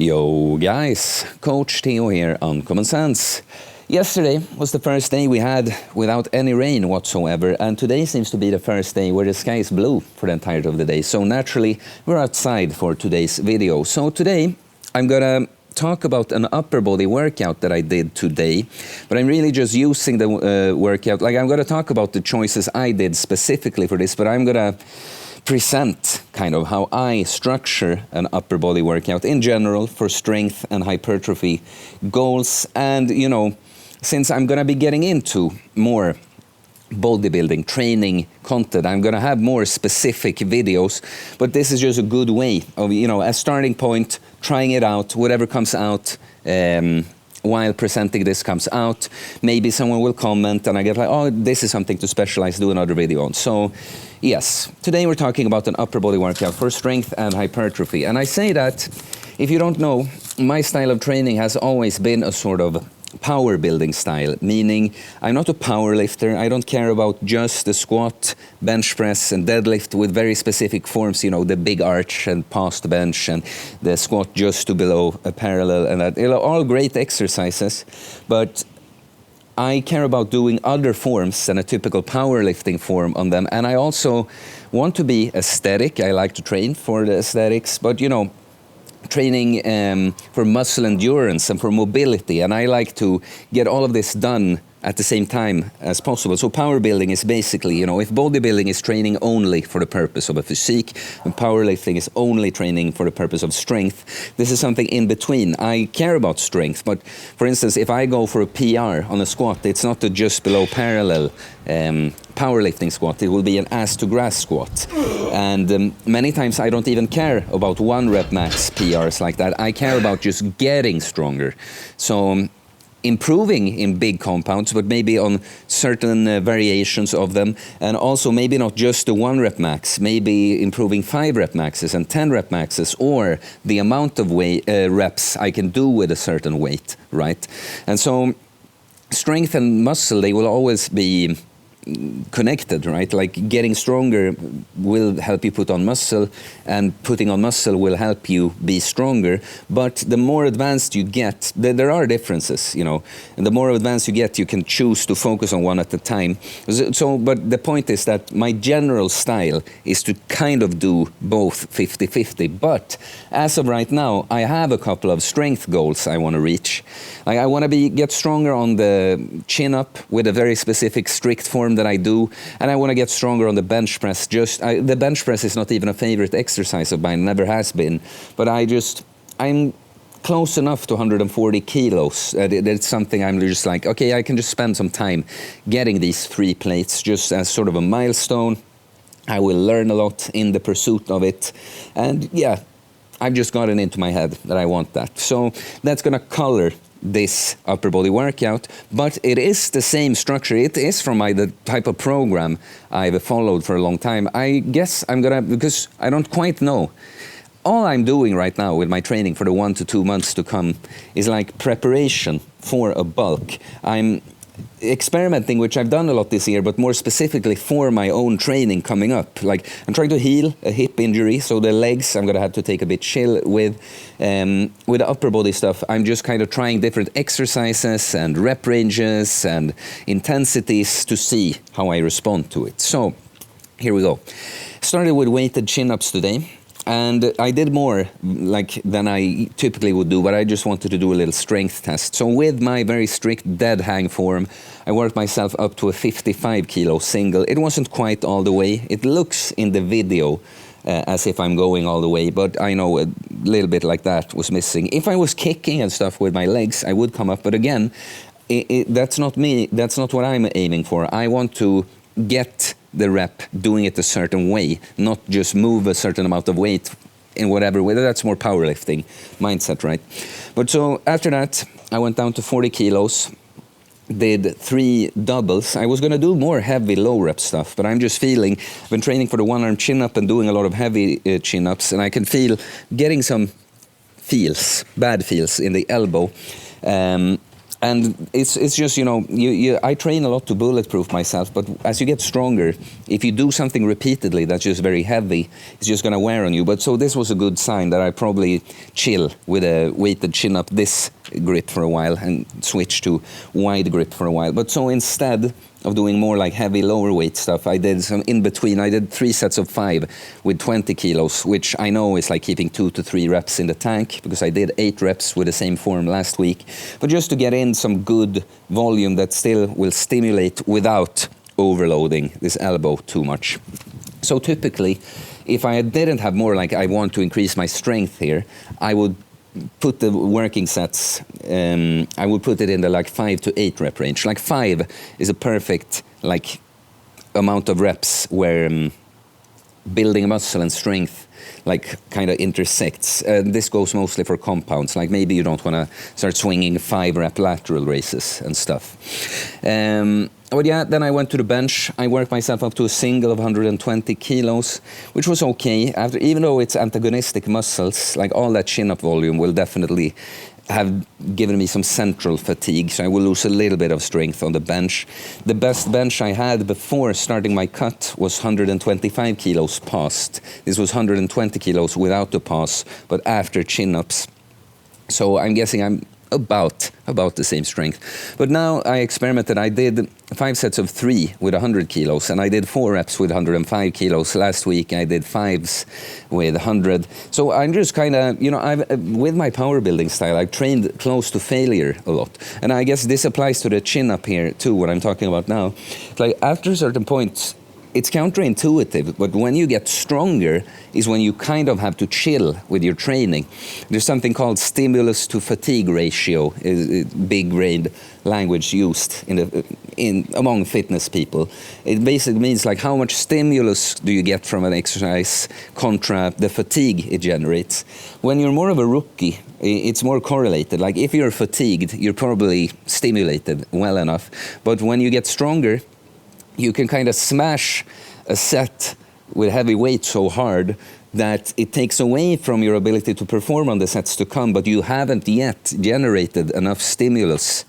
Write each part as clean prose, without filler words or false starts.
Yo guys, Coach Theo here, Uncommon Sense. Yesterday was the first day we had without any rain whatsoever, and today seems to be the first day where the sky is blue for the entirety of the day. So naturally, we're outside for today's video. So today, I'm gonna talk about an upper body workout that I did today, but I'm really just using the workout. Like, I'm gonna talk about the choices I did specifically for this, but I'm gonna present kind of how I structure an upper body workout in general for strength and hypertrophy goals. And, you know, since I'm going to be getting into more bodybuilding training content, I'm going to have more specific videos, but this is just a good way of, you know, a starting point, trying it out, whatever comes out, while presenting this comes out, maybe someone will comment and I get like, oh, this is something to specialize, do another video on. So yes, today we're talking about an upper body workout for strength and hypertrophy. And I say that, if you don't know, my style of training has always been a sort of power building style, meaning I'm not a power lifter. I don't care about just the squat, bench press and deadlift with very specific forms, you know, the big arch and past bench and the squat just to below a parallel and that, you know, all great exercises, but I care about doing other forms than a typical powerlifting form on them. And I also want to be aesthetic. I like to train for the aesthetics, but, you know, training for muscle endurance and for mobility, and I like to get all of this done at the same time as possible. So power building is basically, you know, if bodybuilding is training only for the purpose of a physique and powerlifting is only training for the purpose of strength, this is something in between. I care about strength, but for instance, if I go for a PR on a squat, it's not a just below parallel powerlifting squat, it will be an ass to grass squat. And many times I don't even care about 1 rep max PRs like that. I care about just getting stronger. So improving in big compounds, but maybe on certain variations of them, and also maybe not just the 1 rep max, maybe improving 5 rep maxes and 10 rep maxes, or the amount of reps I can do with a certain weight, right? And so strength and muscle, they will always be connected, right? Like getting stronger will help you put on muscle, and putting on muscle will help you be stronger. But the more advanced you get, there are differences, you know, and the more advanced you get, you can choose to focus on one at a time. So, but the point is that my general style is to kind of do both 50-50. But as of right now, I have a couple of strength goals I want to reach. Like, I want to get stronger on the chin up with a very specific strict form that I do, and I want to get stronger on the bench press. The bench press is not even a favorite exercise of mine, never has been, but I'm close enough to 140 kilos. It's something I'm just like, okay, I can just spend some time getting these 3 plates just as sort of a milestone. I will learn a lot in the pursuit of it, and yeah, I've just gotten into my head that I want that. So that's gonna color this upper body workout, but it is the same structure. It is from the type of program I've followed for a long time. I guess I'm gonna, because I don't quite know. All I'm doing right now with my training for the 1 to 2 months to come is like preparation for a bulk. I'm experimenting, which I've done a lot this year, but more specifically for my own training coming up. Like, I'm trying to heal a hip injury, so the legs I'm gonna have to take a bit chill with. With the upper body stuff, I'm just kind of trying different exercises and rep ranges and intensities to see how I respond to it. So here we go. Started with weighted chin-ups today. And I did more like than I typically would do, but I just wanted to do a little strength test. So with my very strict dead hang form, I worked myself up to a 55 kilo single. It wasn't quite all the way. It looks in the video as if I'm going all the way, but I know a little bit like that was missing. If I was kicking and stuff with my legs, I would come up, but again, that's not me. That's not what I'm aiming for. I want to get the rep doing it a certain way, not just move a certain amount of weight in whatever way. That's more powerlifting mindset, right? But so after that, I went down to 40 kilos, did 3 doubles. I was going to do more heavy low rep stuff, but I'm just feeling, I've been training for the 1 arm chin up and doing a lot of heavy chin ups, and I can feel getting some bad feels in the elbow. and it's just, you know, I train a lot to bulletproof myself, but as you get stronger, if you do something repeatedly that's just very heavy, it's just going to wear on you. But so this was a good sign that I probably chill with a weighted chin-up this grip for a while and switch to wide grip for a while. But so instead of doing more like heavy lower weight stuff, I did some in between. I did 3 sets of 5 with 20 kilos, which I know is like keeping 2 to 3 reps in the tank, because I did 8 reps with the same form last week. But just to get in some good volume that still will stimulate without overloading this elbow too much. So typically, if I didn't have more, like I want to increase my strength here, I would put the working sets, I would put it in the like 5 to 8 rep range. Like 5 is a perfect like amount of reps where building muscle and strength like kind of intersects. This goes mostly for compounds. Like maybe you don't want to start swinging 5 rep lateral raises and stuff. But yeah, then I went to the bench. I worked myself up to a single of 120 kilos, which was okay. Even though it's antagonistic muscles, like all that chin-up volume will definitely have given me some central fatigue, so I will lose a little bit of strength on the bench. The best bench I had before starting my cut was 125 kilos passed. This was 120 kilos without the pass, but after chin-ups. So I'm guessing I'm about the same strength. But now I experimented. I did 5 sets of 3 with 100 kilos, and I did 4 reps with 105 kilos. Last week I did 5s with 100. So I'm just kind of, you know, with my power building style, I've trained close to failure a lot. And I guess this applies to the chin up here too, what I'm talking about now. Like after a certain point, it's counterintuitive, but when you get stronger is when you kind of have to chill with your training. There's something called stimulus to fatigue ratio, is big brain language used among fitness people. It basically means like how much stimulus do you get from an exercise contra the fatigue it generates. When you're more of a rookie, it's more correlated. Like if you're fatigued, you're probably stimulated well enough. But when you get stronger, you can kind of smash a set with heavy weight so hard that it takes away from your ability to perform on the sets to come, but you haven't yet generated enough stimulus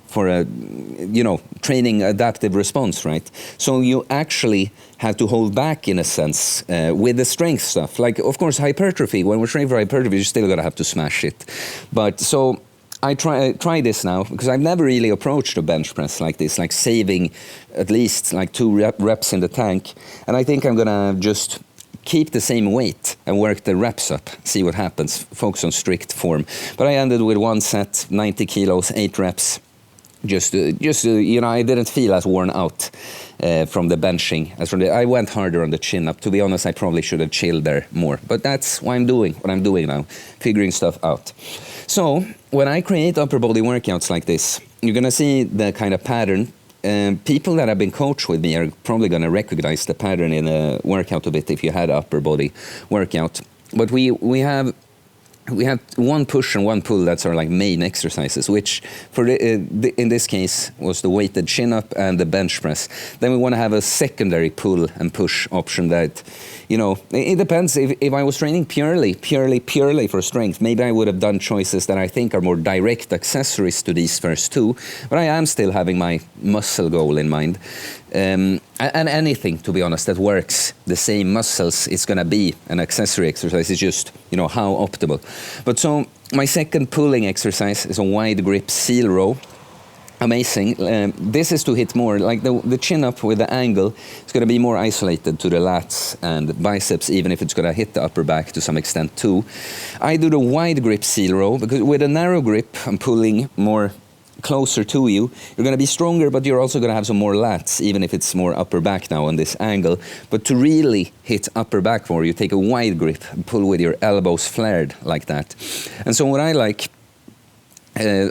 for a, you know, training adaptive response, right? So you actually have to hold back in a sense with the strength stuff. Like, of course, hypertrophy, when we're training for hypertrophy, you're still gonna have to smash it. But so I try this now, because I've never really approached a bench press like this, like saving at least like 2 reps in the tank. And I think I'm gonna just keep the same weight and work the reps up, see what happens, focus on strict form. But I ended with 1 set, 90 kilos, 8 reps. Just you know, I didn't feel as worn out from the benching as from I went harder on the chin up. To be honest, I probably should have chilled there more. But that's what I'm doing now, figuring stuff out. So when I create upper body workouts like this, you're gonna see the kind of pattern. People that have been coached with me are probably gonna recognize the pattern in a workout a bit if you had an upper body workout. But we have 1 push and 1 pull. That's our like main exercises, which for in this case was the weighted chin up and the bench press. Then we want to have a secondary pull and push option that, you know, it depends. If I was training purely for strength, maybe I would have done choices that I think are more direct accessories to these first 2, but I am still having my muscle goal in mind. And anything, to be honest, that works the same muscles, it's going to be an accessory exercise. It's just, you know, how optimal. But so my second pulling exercise is a wide grip seal row. Amazing. This is to hit more, like the chin up with the angle. It's going to be more isolated to the lats and biceps, even if it's going to hit the upper back to some extent too. I do the wide grip seal row because with a narrow grip, I'm pulling more closer to you. You're going to be stronger, but you're also going to have some more lats, even if it's more upper back now on this angle. But to really hit upper back more, you take a wide grip and pull with your elbows flared like that. And so what I like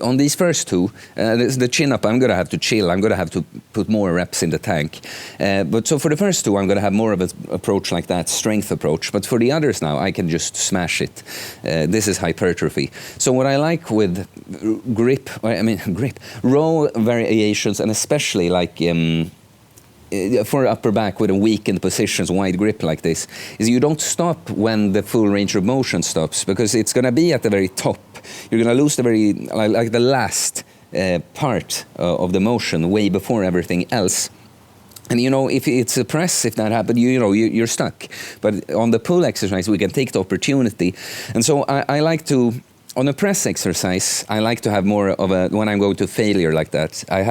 on these first 2, the chin up, I'm going to have to chill. I'm going to have to put more reps in the tank. But so for the first 2, I'm going to have more of an approach like that, strength approach. But for the others now, I can just smash it. This is hypertrophy. So what I like with grip, row variations, and especially like for upper back with a weakened positions, wide grip like this, is you don't stop when the full range of motion stops, because it's going to be at the very top. You're going to lose the very, like the last part of the motion way before everything else. And if it's a press, if that happened, you're stuck. But on the pull exercise, we can take the opportunity. And so I like to, on a press exercise, I like to have more of a, when I'm going to failure like that, I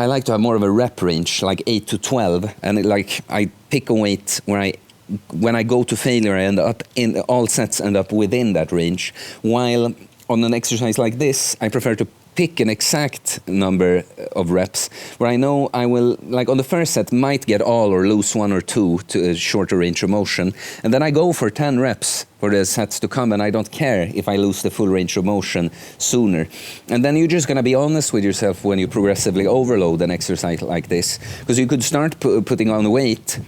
like to have more of a rep range, like 8 to 12. And I pick a weight where when I go to failure, I end up in all sets end up within that range. While on an exercise like this, I prefer to pick an exact number of reps where I know I will, like on the first set, might get all or lose 1 or 2 to a shorter range of motion. And then I go for 10 reps for the sets to come, and I don't care if I lose the full range of motion sooner. And then you're just going to be honest with yourself when you progressively overload an exercise like this. Because you could start putting on weight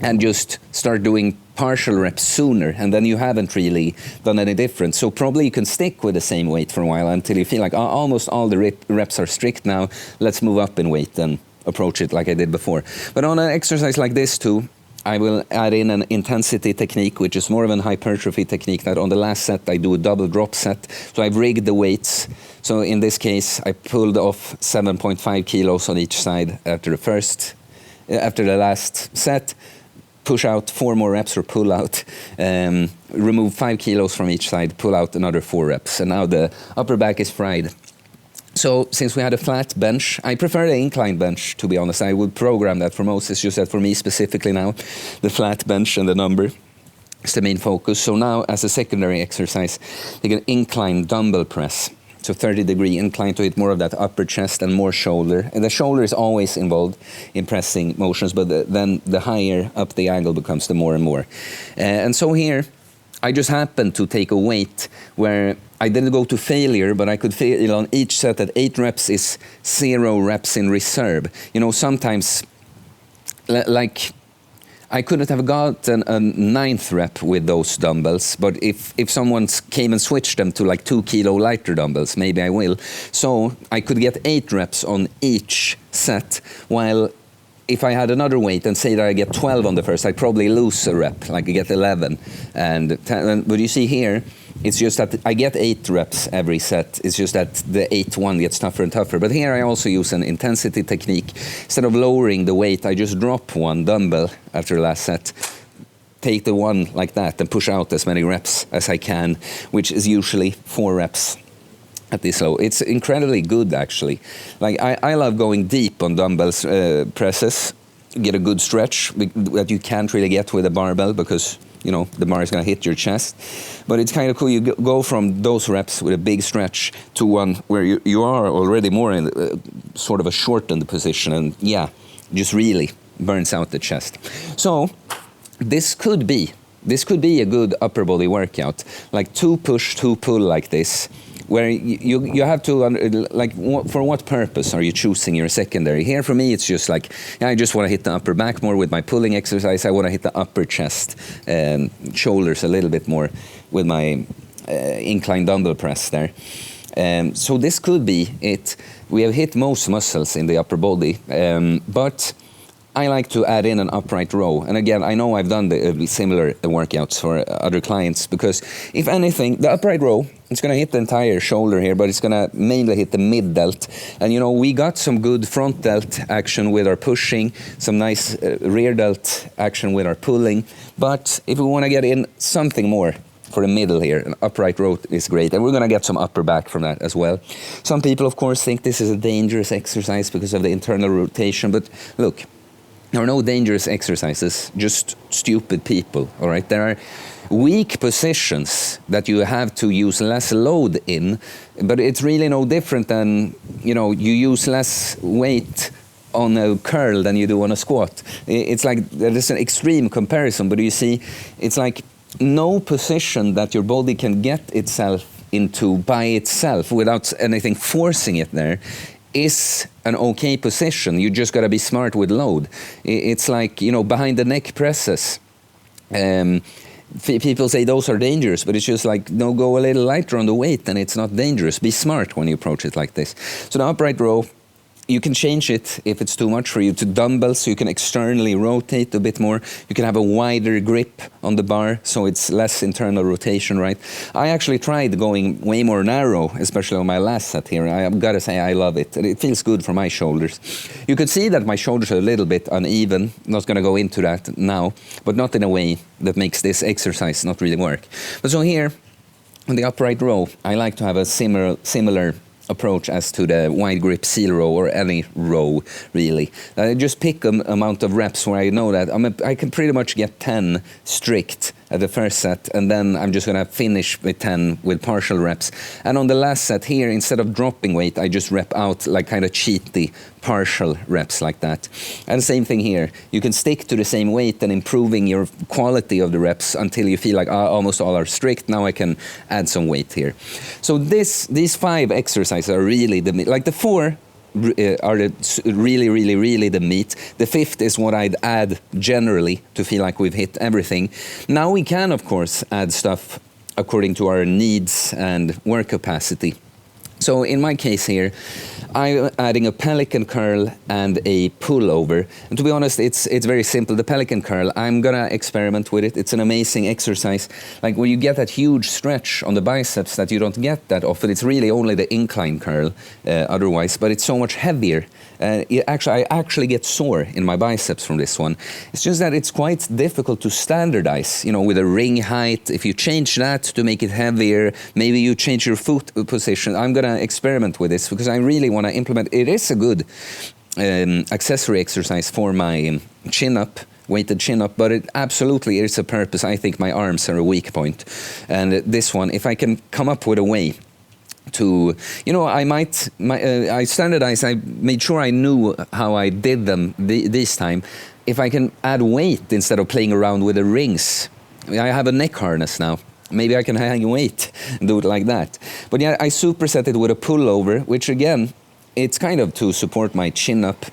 and just start doing partial reps sooner, and then you haven't really done any difference. So probably you can stick with the same weight for a while until you feel like almost all the reps are strict now, let's move up in weight and approach it like I did before. But on an exercise like this too, I will add in an intensity technique, which is more of an hypertrophy technique, that on the last set I do a double drop set. So I've rigged the weights. So in this case, I pulled off 7.5 kilos on each side after the last set, push out 4 more reps or pull out, remove 5 kilos from each side, pull out another 4 reps. And now the upper back is fried. So since we had a flat bench, I prefer the incline bench, to be honest. I would program that for most. It's just that for me specifically now, the flat bench and the number is the main focus. So now as a secondary exercise, take an incline dumbbell press. So 30-degree incline to hit more of that upper chest and more shoulder. And the shoulder is always involved in pressing motions, but then the higher up the angle becomes the more and more. And so here, I just happened to take a weight where I didn't go to failure, but I could feel on each set that 8 reps is 0 reps in reserve. Sometimes, like, I couldn't have gotten a 9th rep with those dumbbells, but if someone came and switched them to like 2 kilo lighter dumbbells, maybe I will. So I could get 8 reps on each set, while if I had another weight and say that I get 12 on the first, I'd probably lose a rep, like I get 11. And 10, but you see here, it's just that I get 8 reps every set. It's just that the 8th one gets tougher and tougher. But here I also use an intensity technique. Instead of lowering the weight, I just drop 1 dumbbell after the last set, take the one like that and push out as many reps as I can, which is usually 4 reps at this low. It's incredibly good, actually. Like I love going deep on dumbbells presses, get a good stretch that you can't really get with a barbell because the bar is going to hit your chest. But it's kind of cool. You go from those reps with a big stretch to one where you are already more in sort of a shortened position, and just really burns out the chest. So this could be a good upper body workout, like 2 push, 2 pull like this, where you have to, like, for what purpose are you choosing your secondary? Here for me, it's just like, I just want to hit the upper back more with my pulling exercise. I want to hit the upper chest, shoulders a little bit more with my incline dumbbell press there. So this could be it. We have hit most muscles in the upper body, but I like to add in an upright row. And again, I know I've done the similar workouts for other clients, because if anything, the upright row, it's going to hit the entire shoulder here, but it's going to mainly hit the mid delt. And we got some good front delt action with our pushing, some nice rear delt action with our pulling. But if we want to get in something more for the middle here, an upright row is great. And we're going to get some upper back from that as well. Some people, of course, think this is a dangerous exercise because of the internal rotation. But look, there are no dangerous exercises, just stupid people, all right? There are weak positions that you have to use less load in, but it's really no different than, you use less weight on a curl than you do on a squat. It's like, there's an extreme comparison, but you see, it's like no position that your body can get itself into by itself without anything forcing it there is an okay position. You just got to be smart with load. It's like, behind the neck presses. People say those are dangerous, but it's just like, no, go a little lighter on the weight and it's not dangerous. Be smart when you approach it like this. So the upright row, You can change it if it's too much for you to dumbbell, so you can externally rotate a bit more. You can have a wider grip on the bar, so it's less internal rotation, right? I actually tried going way more narrow, especially on my last set here. I've got to say I love it. It feels good for my shoulders. You could see that my shoulders are a little bit uneven. Not going to go into that now, but not in a way that makes this exercise not really work. But so here, on the upright row, I like to have a similar approach as to the wide grip seal row or any row, really. I just pick an amount of reps where I know that I can pretty much get 10 strict at the first set, and then I'm just going to finish with 10 with partial reps. And on the last set here, instead of dropping weight, I just rep out like kind of cheaty partial reps like that. And same thing here. You can stick to the same weight and improving your quality of the reps until you feel like almost all are strict. Now I can add some weight here. So these 5 exercises are really like the 4 are really the meat. The 5th is what I'd add generally to feel like we've hit everything. Now we can, of course, add stuff according to our needs and work capacity. So in my case here, I'm adding a pelican curl and a pullover. And to be honest, it's very simple. The pelican curl, I'm gonna experiment with it. It's an amazing exercise. Like when you get that huge stretch on the biceps that you don't get that often, it's really only the incline curl otherwise, but it's so much heavier. I actually get sore in my biceps from this one. It's just that it's quite difficult to standardize, with a ring height. If you change that to make it heavier, maybe you change your foot position. I'm gonna experiment with this because I really want to implement. It is a good accessory exercise for my chin-up, weighted chin-up, but it absolutely is a purpose. I think my arms are a weak point. And this one, if I can come up with a way to, I standardized, I made sure I knew how I did them this time. If I can add weight instead of playing around with the rings. I have a neck harness now. Maybe I can hang weight and do it like that. But yeah, I superset it with a pullover, which again, it's kind of to support my chin up,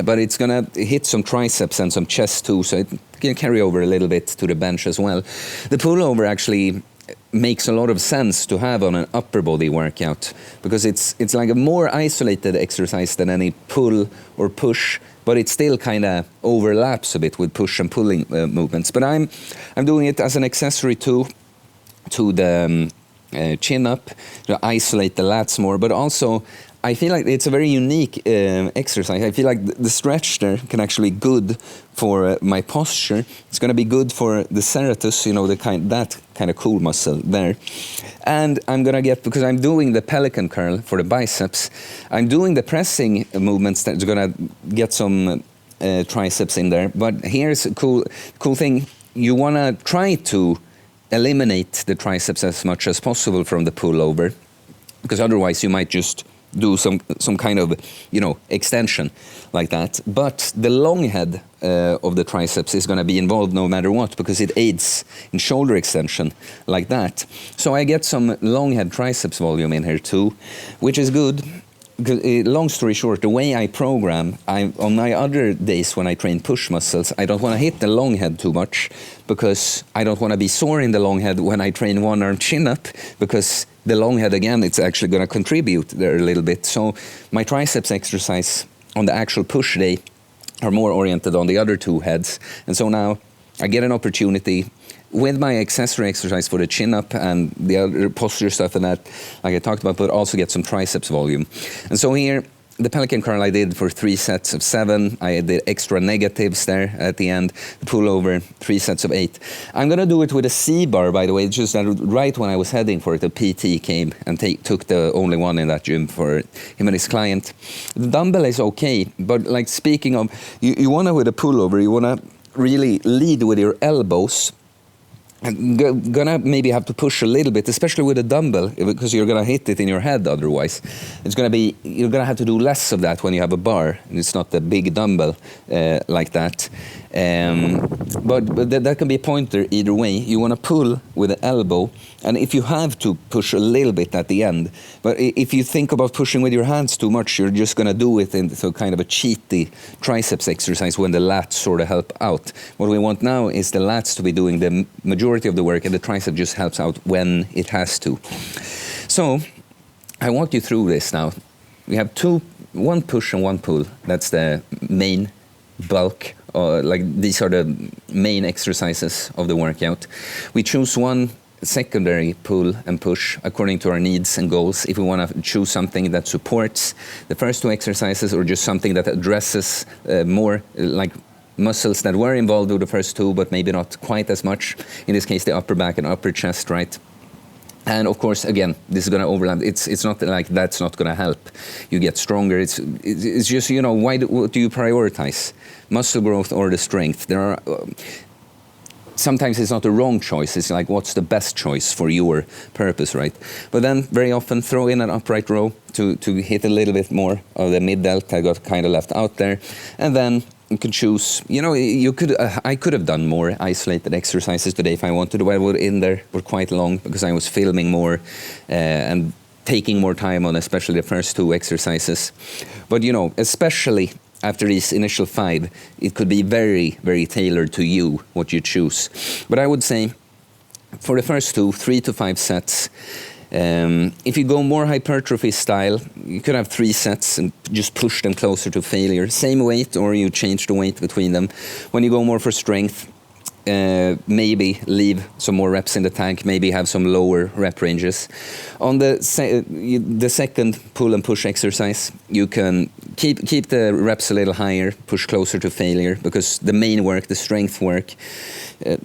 but it's gonna hit some triceps and some chest too, so it can carry over a little bit to the bench as well. The pullover actually makes a lot of sense to have on an upper body workout because it's like a more isolated exercise than any pull or push, but it still kind of overlaps a bit with push and pulling movements. But I'm doing it as an accessory to the chin up, to isolate the lats more, but also I feel like it's a very unique exercise. I feel like the stretch there can actually be good for my posture. It's going to be good for the serratus, that kind of cool muscle there. And I'm going to get, because I'm doing the pelican curl for the biceps, I'm doing the pressing movements that's going to get some triceps in there. But here's a cool thing. You want to try to eliminate the triceps as much as possible from the pullover, because otherwise you might just do some kind of extension like that. But the long head of the triceps is going to be involved no matter what, because it aids in shoulder extension like that. So I get some long head triceps volume in here too, which is good. Long story short, the way I program, on my other days when I train push muscles, I don't want to hit the long head too much because I don't want to be sore in the long head when I train one arm chin up, because the long head, again, it's actually going to contribute there a little bit. So my triceps exercise on the actual push day are more oriented on the other 2 heads. And so now I get an opportunity with my accessory exercise for the chin up and the other posture stuff and that, like I talked about, but also get some triceps volume. And so here, the pelican curl I did for 3 sets of 7. I did extra negatives there at the end. The pullover, 3 sets of 8. I'm going to do it with a C-bar, by the way. It's just that right when I was heading for it, the PT came and took the only one in that gym for him and his client. The dumbbell is okay, but like speaking of, you want to, with a pullover, you want to really lead with your elbows. Gonna maybe have to push a little bit, especially with a dumbbell, because you're gonna hit it in your head otherwise. You're gonna have to do less of that when you have a bar and it's not a big dumbbell like that. But that can be a pointer either way. You want to pull with the elbow, and if you have to push a little bit at the end, but if you think about pushing with your hands too much, you're just going to do it into kind of a cheaty triceps exercise when the lats sort of help out. What we want now is the lats to be doing the majority of the work, and the tricep just helps out when it has to. So I walked you through this now. We have 2 one push and one pull. That's the main bulk. Like these are the main exercises of the workout. We choose one secondary pull and push according to our needs and goals. If we want to choose something that supports the first two exercises, or just something that addresses more like muscles that were involved with the first two, but maybe not quite as much. In this case, the upper back and upper chest, right? And of course, again, this is going to overlap. It's not like that's not going to help you get stronger. It's just, you know, what do you prioritize? Muscle growth or the strength? There are sometimes it's not the wrong choice. It's like, what's the best choice for your purpose, right? But then very often throw in an upright row to hit a little bit more of the mid delt. I got kind of left out there. And then you can choose, you know, I could have done more isolated exercises today if I wanted to. I would in there were quite long because I was filming more and taking more time on especially the first two exercises. But, you know, especially after these initial 5, it could be very, very tailored to you, what you choose. But I would say for the first 2, 3 to 5 sets, if you go more hypertrophy style, you could have 3 sets and just push them closer to failure. Same weight, or you change the weight between them. When you go more for strength, maybe leave some more reps in the tank, maybe have some lower rep ranges. On the second pull and push exercise, you can keep the reps a little higher, push closer to failure, because the main work, the strength work,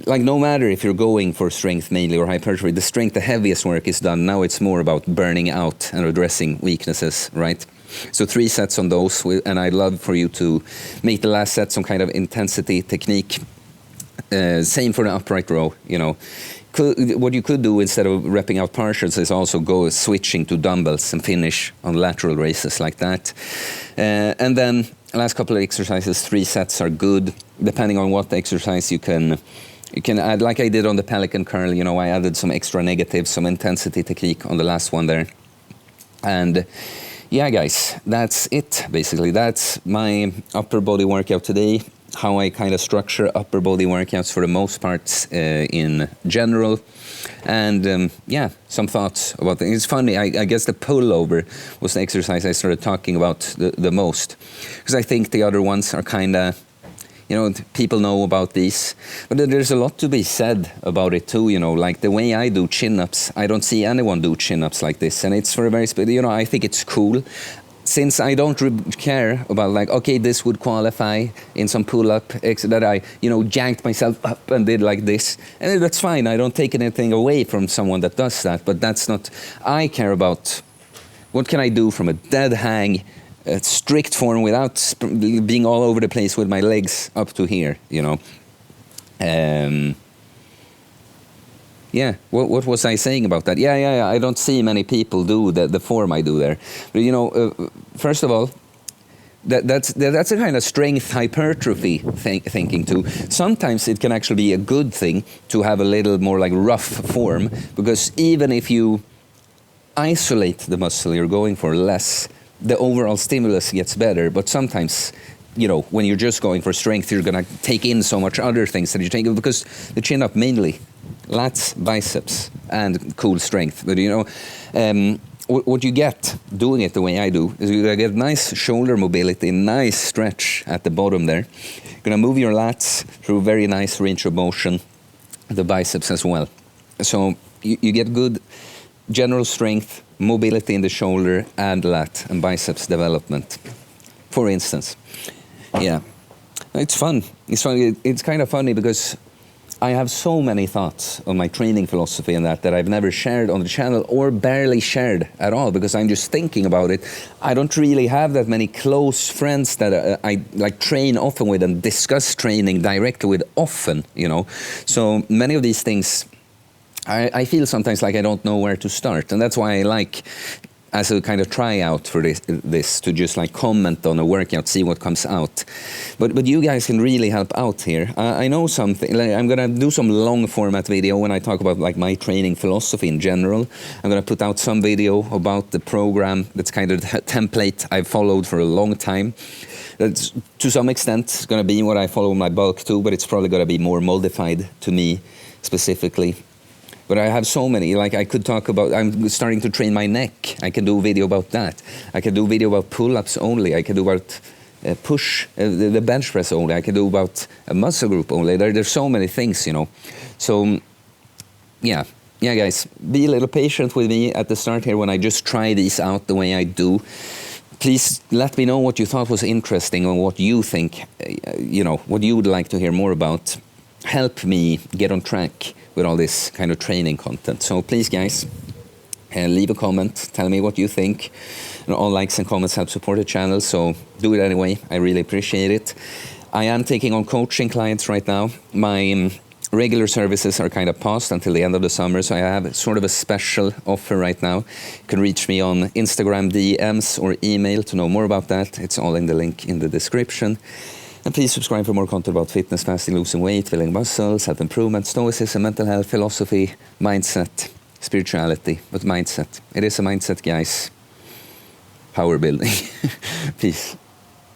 like no matter if you're going for strength mainly or hypertrophy, the strength, the heaviest work is done. Now it's more about burning out and addressing weaknesses, right? So 3 sets on those, and I'd love for you to make the last set some kind of intensity technique. Same for the upright row, you know. What you could do instead of repping out partials is also go switching to dumbbells and finish on lateral raises like that. And then last couple of exercises, 3 sets are good. Depending on what exercise you can add, like I did on the pelican curl, you know, I added some extra negatives, some intensity technique on the last one there. And yeah, guys, that's it, basically. That's my upper body workout today. How I kind of structure upper body workouts for the most part in general. And yeah, some thoughts about it. It's funny, I guess the pullover was the exercise I started talking about the most. Because I think the other ones are kind of, you know, people know about these. But there's a lot to be said about it too, you know, like the way I do chin-ups, I don't see anyone do chin-ups like this. And it's for a very, you know, I think it's cool. Since I don't care about like, okay, this would qualify in some pull-up that I, you know, janked myself up and did like this. And that's fine. I don't take anything away from someone that does that. But that's not, I care about what can I do from a dead hang, strict form without being all over the place with my legs up to here, you know. Yeah, what was I saying about that? Yeah, I don't see many people do the form I do there. But, you know, first of all, that's a kind of strength hypertrophy thinking too. Sometimes it can actually be a good thing to have a little more like rough form, because even if you isolate the muscle you're going for less, the overall stimulus gets better. But sometimes, you know, when you're just going for strength, you're going to take in so much other things that you take, because the chin-up mainly lats, biceps, and cool strength. But, you know, what you get doing it the way I do is you get nice shoulder mobility, nice stretch at the bottom there. You're going to move your lats through very nice range of motion, the biceps as well. So you get good general strength, mobility in the shoulder, and lat and biceps development, for instance. Yeah, it's fun. It's fun. It's kind of funny because I have so many thoughts on my training philosophy and that I've never shared on the channel, or barely shared at all, because I'm just thinking about it. I don't really have that many close friends that I like train often with and discuss training directly with often, you know. So many of these things, I feel sometimes like I don't know where to start, and that's why I like, as a kind of tryout for this to just like comment on a workout, see what comes out. But you guys can really help out here. I know something, like I'm gonna do some long format video when I talk about like my training philosophy in general. I'm gonna put out some video about the program that's kind of the template I've followed for a long time. That's to some extent gonna be what I follow in my bulk too, but it's probably gonna be more modified to me specifically. But I have so many. Like I could talk about, I'm starting to train my neck. I can do a video about that. I can do a video about pull-ups only. I can do about the bench press only. I can do about a muscle group only. There's so many things, you know. So yeah, guys, be a little patient with me at the start here when I just try these out the way I do. Please let me know what you thought was interesting or what you think, you know, what you would like to hear more about. Help me get on track with all this kind of training content. So please, guys, leave a comment. Tell me what you think. And all likes and comments help support the channel, so do it anyway. I really appreciate it. I am taking on coaching clients right now. My regular services are kind of paused until the end of the summer, so I have sort of a special offer right now. You can reach me on Instagram DMs or email to know more about that. It's all in the link in the description. And please subscribe for more content about fitness, fasting, losing weight, building muscles, self-improvement, stoicism, mental health, philosophy, mindset, spirituality, but mindset. It is a mindset, guys. Power building. Peace.